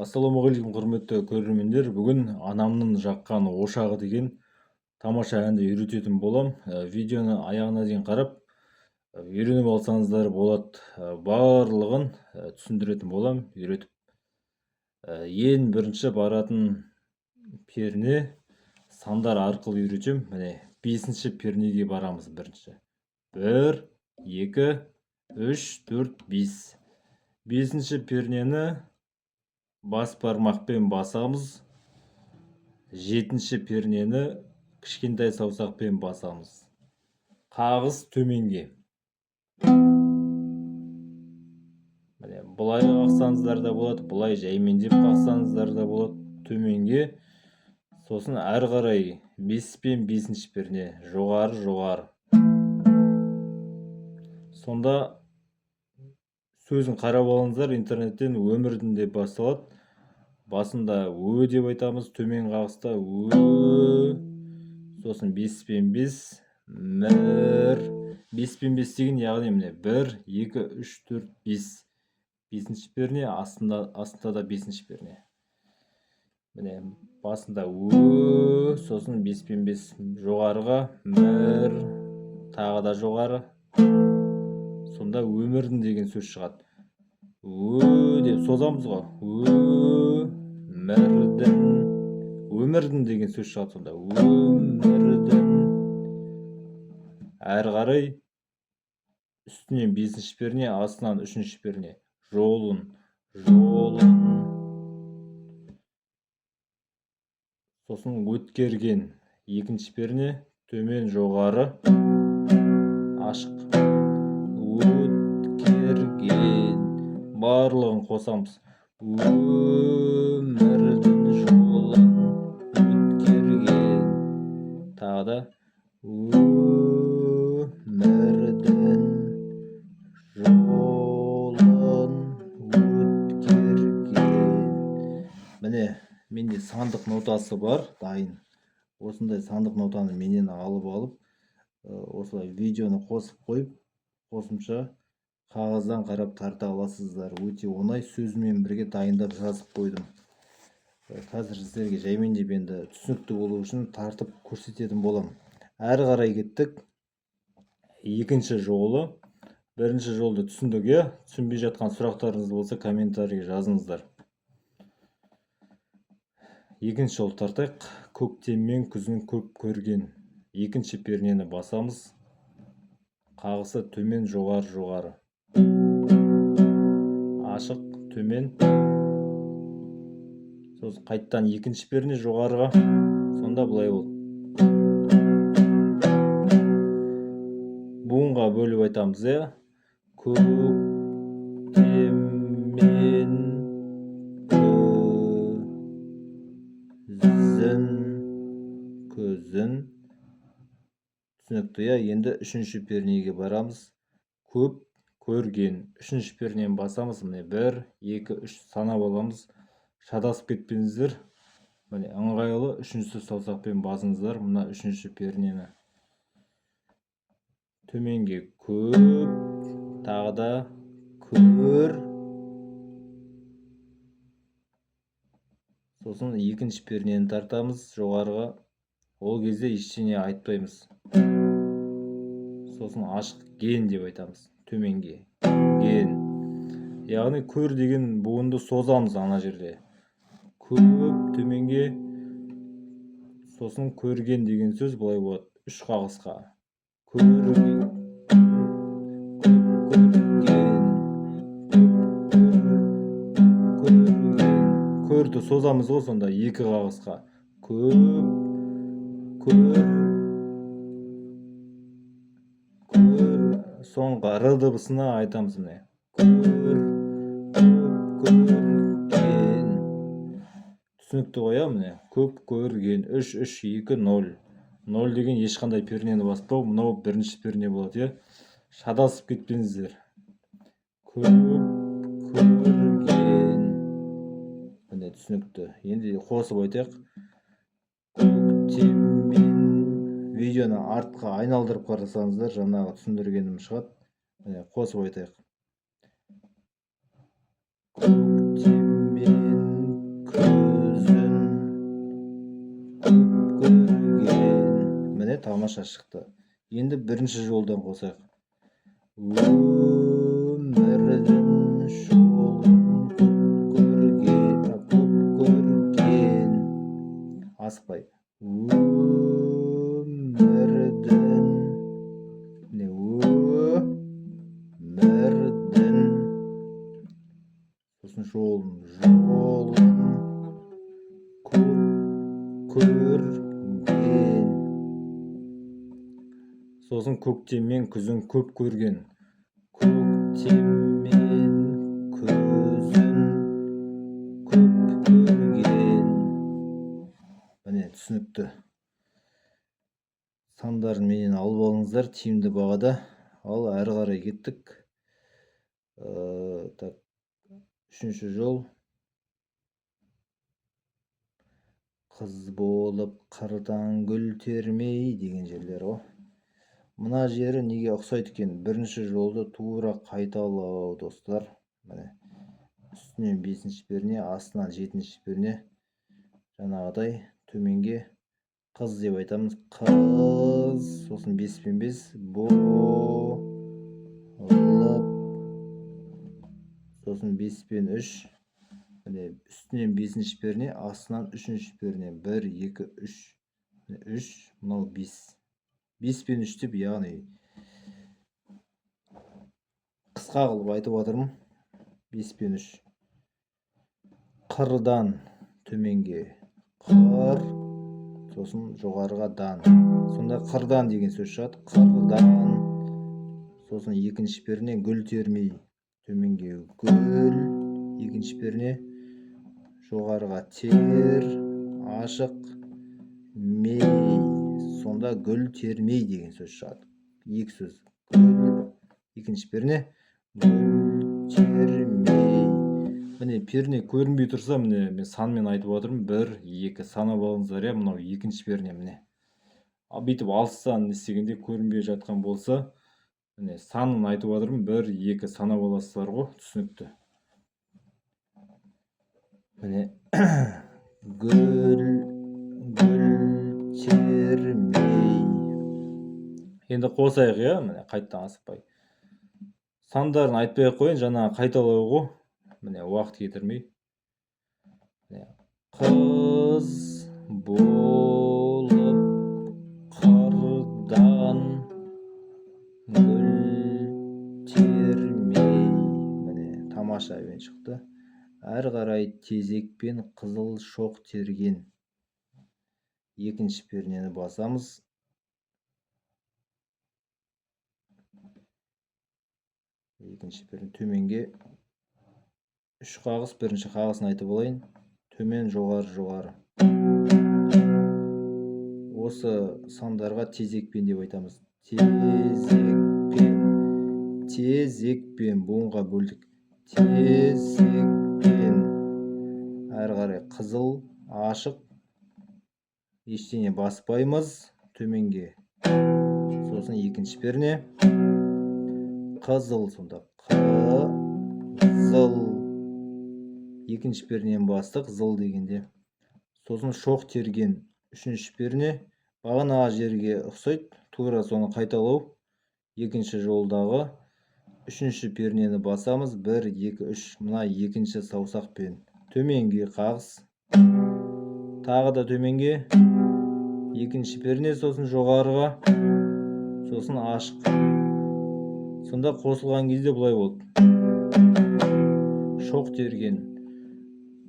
Ассалаумағалейкум құрметті көрермендер. Бүгін анамның жаққан ошағы деген тамаша әнді үйрететін болам. Видеоны аяғына дейін қарап үйреніп алсаңыздар болады. Барлығын түсіндіретін болам, үйретіп. Ең бірінші баратын перне сандар арқылы үйретем. Міне 5-ші пернеге барамыз бірінші. 1, 2, 3, 4, 5. 5-ші пернені бас бармақпен басамыз. 7-ші пернені кішкентай саусақпен басамыз. Қағыз төменге. Міне бұлай қақсаңыздар да болады, бұлай жаймендеп қақсаңыздар да болады, төменге. Сосын әрі қарай 5 пен 5-ші перне жоғары. Сонда сөзін қарап алыңыздар, интернеттен өмірдің деп басталады. Басында ө деп айтамыз, төмен қағыста ө. Сосын 5 пен 5, мір. 5 пен 5 деген яғни міне 1, 2, 3, 4, 5. 5-ші перне, астында да 5-ші перне. Міне басында ө, сосын 5 пен 5 жоғарыға, мір, тағы да жоғары. Сонда өмірдің деген сөз шығады. Ө деп созамыз ғой. Өмірдің деген сөз шығады сонда. Өмірдің. Әрі қарай үстінен 5-ші перне, астынан 3-ші перне. Жолын. Сосын өткерген 2-ші перне, төмен жоғары, ашық. Өткерген. Барлығын қосамыз. Өмірдің жолын өткерген. Тағы да өмірдің жолын өткерген. Міне менде сандық нотасы бар, дайын. Осындай сандық нотаны менен алып, осылай видеоны қосып қойып, қосымша қағаздан қарап тарта аласыздар. Өте оңай, сөзімен бірге дайындап жазып қойдым. Қазір сіздерге жаймендеп енді түсінікті болу үшін тартып көрсететін болам. Әрі қарай кеттік. 2-ші жолы. 1-ші жолды түсіндік, түсінбей жатқан сұрақтарыңыз болса комментарийге жазыңыздар. 2-ші жол тартайық. Көктем мен күзін көп көрген. 2-ші пернені басамыз. Қағысы төмен жоғары. Ашық, төмен. Сосын қайттан 2-ші перне жоғарыға. Сонда бұлай болды. Буынға бөліп айтамыз, Көктем мен күзін. Түсінікті, енді 3-ші пернеге барамыз. Көп көрген. 3-ші пернені басамыз. Міне 1, 2, 3 санап аламыз. Шадасып кетпеңіздер. Міне ыңғайлы 3-ші саусақпен басыңыздар. Мына 3-ші пернені. Төменге көп, тағы да көр. Сосын 2-ші пернені тартамыз жоғарыға. Ол кезде ештеңе айтпаймыз. Сосын ашық ген деп айтамыз. Төменге. Ген. Яғни көр деген буынды созамыз ана жерде. Көп, төменге. Сосын көрген деген сөз бұлай болады. 3 қағысқа. Көрген. Көрді созамыз ғой сонда 2 қағысқа. Соңғы р дыбысына айтамыз міне. Көрген. Түсінікті ғой, міне. Көп көрген. 3, 3, 2, 0. 0 деген ешқандай пернені баспау. Мынау 1-ші перне болады, Шадасып кетпеңіздер. Көп көрген. Міне түсінікті. Енді қосып айтайық. Көктеммен. Видеоны артқа айналдырып қарасаңыздар, жаңағы түсіндіргенім шығады. Міне қосып айтайық. Көктеммен міне тамаша шықты. Енді бірінші жолдан қосайық. Өмірдің жолын көп көрген. Асықпай. Өмірдің сосын жолын көп көрген. Сосын көктеммен күзін көп көрген. Көктеммен күзін көп көрген. Міне түсінікті. Сандарын менен алып алыңыздар тиімді бағада. Ал әрі қарай кеттік. Үшінші жол. Қыз болып қырдан гүл термей деген жерлер ғой. Мына жері неге ұқсайды екен? Бірінші жолды тура қайталау достар. Міне үстінен 5-ші перне, астынан 7-ші перне. Жаңағыдай төменге қыз деп айтамыз. Қыз, сосын 5-5 болып, сосын 5-3. Міне үстінен 5-ші перне, астынан 3-ші перне. 1, 2, 3. 3, мынау 5. 5-3 деп, яғни қысқа қылып айтып отырмын. 5-3. Қырдан төменге қыр, сосын жоғарыға дан. Сонда қырдан деген сөз шығады. Қырдан. Сосын 2-ші перне гүл термей. Төменге гүл. 2-ші перне жоғарыға тер, ашық, мей. Сонда гүл термей деген сөз шығады. Екі сөз. Гүл. 2-ші перне гүл термей. Міне перне көрінбей тұрса, міне мен санмен айтып отырмын. 1, 2 санап алыңыздар. Мынау 2-ші перне міне. Бүйтіп алыстан істегенде көрінбей жатқан болса, міне санын айтып отырмын. 1, 2 санап аласыздар ғой, түсінікті. Міне гүл термей. Енді қосайық, міне қайттан асықпай. Сандарын айтпай қойын, жаңа қайталау ғой. Міне уақыт кетірмей. Қыз болып қырдан гүл термей. Міне тамаша әуен шықты. Әрі қарай тезекпен қызыл шоқ терген. 2-ші пернені басамыз. 2-ші перне төменге 3 қағыс, 1-ші қағысын айтып олайын. Төмен, жоғары. Осы сандарға тезекпен деп айтамыз. Тезекпен буынға бөлдік. Тезекпен. Әрі қарай қызыл, ашық. Ештеңе баспаймыз. Төменге. Сосын 2-ші перне. Қызыл, сонда қызыл. 2-ші пернен бастық, зыл дегенде. Сосын шоқ терген. 3-ші перне. Бағана жерге ұқсайды. Тура соны қайталау. 2-ші жолдағы 3-ші пернені басамыз. 1, 2, 3. Мына 2-ші саусақпен төменге қағыс. Тағы да төменге. 2-ші перне, сосын жоғарыға. Сосын ашық. Сонда қосылған кезде бұлай болды. Шоқ терген.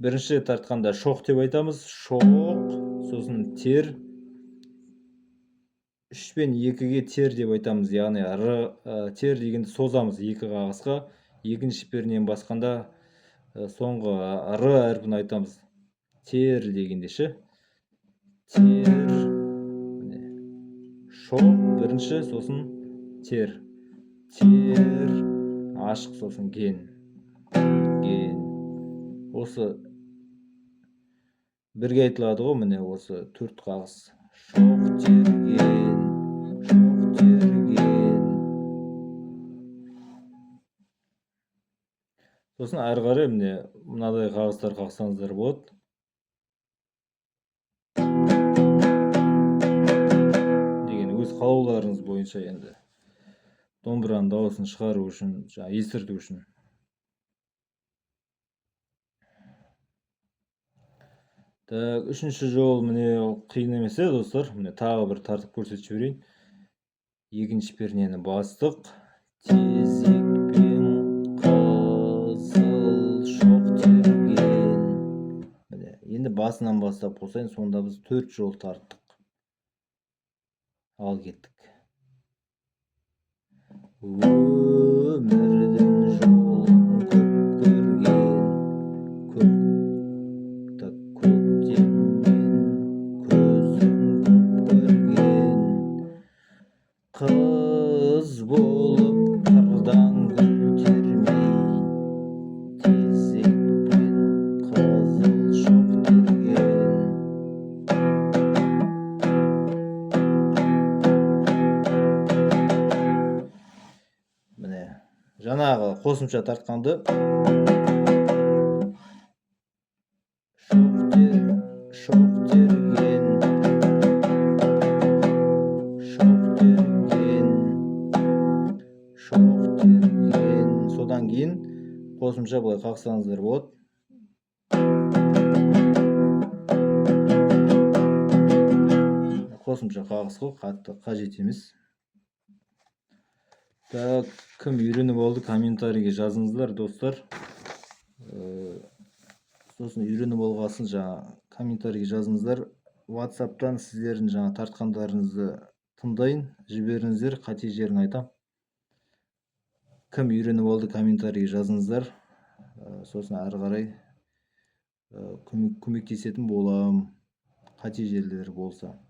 Бірінші тартқанда шоқ деп айтамыз. Шоқ, сосын тер. 3 пен 2-ге тер деп айтамыз. Яғни тер дегенді созамыз 2 қағысқа. 2-ші пернен басқанда соңғы әрпін айтамыз. Тер дегенде ше. Тер. Шоқ бірінші, сосын тер. Тер, ашық, сосын ген. Осы бірге айтылады ғой, міне осы 4 қағыс. Шоқ терген. Сосын әрі қарай міне мынадай қағыстар қақсаңыздар болады. боюнча енді домбыранын дауысын шығару үшін, естірту үшін. Так, үшінші жол міне қиын емес достар. Міне тағы бір тартып көрсетіп жіберейін. Екінші пернені бастық. Тезекпен қызыл шоқ терген. Міне, енді басынан бастап қосайын, сонда біз 4 жол тарттық. Ал кеттік. Өмірдің жолын көп көрген, көктеммен көзін көп көрген, қыз болып қырдан гүл термей, тезекпен қызыл шоқ терген. Міне, жаңағы қосымша тартқанды шоқ терген, содан кейін қосымша былай қақсаңыздар болады. Қосымша қағыс қой, қатты қажет емес. Так, кім үйреніп алды, комментарийге жазыңыздар достар. Сосын үйреніп алғасын комментарийге жазыңыздар. WhatsApp-тан сіздердің тартқандарыңызды тыңдайын, жіберіңіздер, қате жерін айтам. Кім үйреніп алды, комментарийге жазыңыздар. Сосын ары қарай көмектесетін болам, қате жерлер болса.